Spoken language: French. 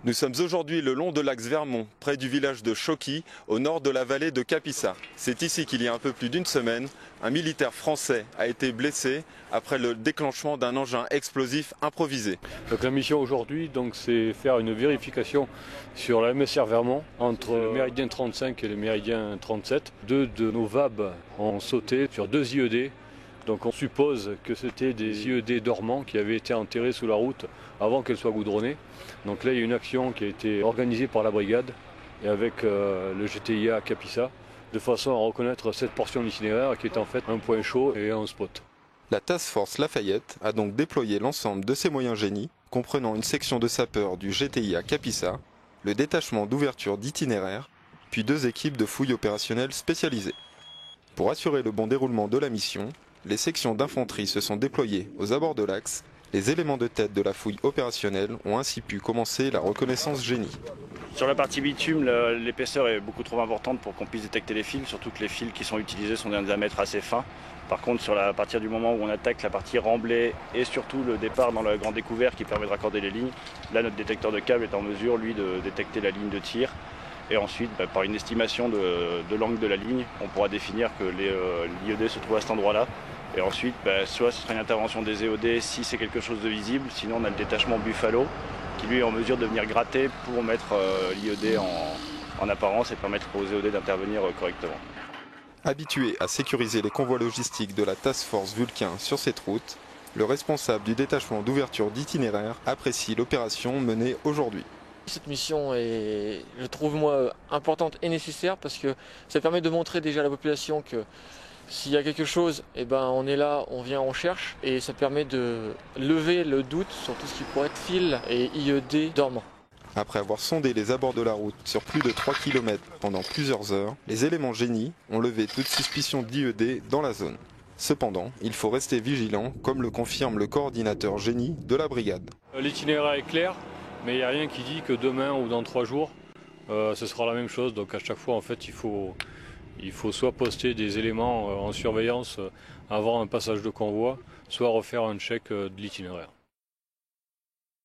Nous sommes aujourd'hui le long de l'axe Vermont, près du village de Choqui, au nord de la vallée de Capissa. C'est ici qu'il y a un peu plus d'une semaine, un militaire français a été blessé après le déclenchement d'un engin explosif improvisé. Donc la mission aujourd'hui, c'est faire une vérification sur la MSR Vermont entre le méridien 35 et le méridien 37. Deux de nos VAB ont sauté sur deux IED. Donc on suppose que c'était des IED dormants qui avaient été enterrés sous la route avant qu'elle soit goudronnée. Donc là il y a une action qui a été organisée par la brigade et avec le GTIA Capissa de façon à reconnaître cette portion de l'itinéraire qui est en fait un point chaud et un spot. La Task Force Lafayette a donc déployé l'ensemble de ses moyens génie, comprenant une section de sapeurs du GTIA Capissa, le détachement d'ouverture d'itinéraire, puis deux équipes de fouilles opérationnelles spécialisées. Pour assurer le bon déroulement de la mission, les sections d'infanterie se sont déployées aux abords de l'axe. Les éléments de tête de la fouille opérationnelle ont ainsi pu commencer la reconnaissance génie. Sur la partie bitume, l'épaisseur est beaucoup trop importante pour qu'on puisse détecter les fils, surtout que les fils qui sont utilisés sont d'un diamètre assez fin. Par contre, à partir du moment où on attaque la partie remblai et surtout le départ dans le grand découvert qui permet de raccorder les lignes, là notre détecteur de câble est en mesure, lui, de détecter la ligne de tir. Et ensuite, par une estimation de l'angle de la ligne, on pourra définir que l'IED se trouve à cet endroit-là. Et ensuite, soit ce sera une intervention des EOD si c'est quelque chose de visible, sinon on a le détachement Buffalo qui lui est en mesure de venir gratter pour mettre l'IED en apparence et permettre aux EOD d'intervenir correctement. Habitué à sécuriser les convois logistiques de la Task Force Vulcain sur cette route, le responsable du détachement d'ouverture d'itinéraire apprécie l'opération menée aujourd'hui. Cette mission est, je trouve moi, importante et nécessaire parce que ça permet de montrer déjà à la population que s'il y a quelque chose, on est là, on vient, on cherche et ça permet de lever le doute sur tout ce qui pourrait être fil et IED dormant. Après avoir sondé les abords de la route sur plus de 3 km pendant plusieurs heures, les éléments génie ont levé toute suspicion d'IED dans la zone. Cependant, il faut rester vigilant, comme le confirme le coordinateur génie de la brigade. L'itinéraire est clair, mais il n'y a rien qui dit que demain ou dans 3 jours, ce sera la même chose. Donc à chaque fois, en fait, il faut soit poster des éléments en surveillance avant un passage de convoi, soit refaire un check de l'itinéraire.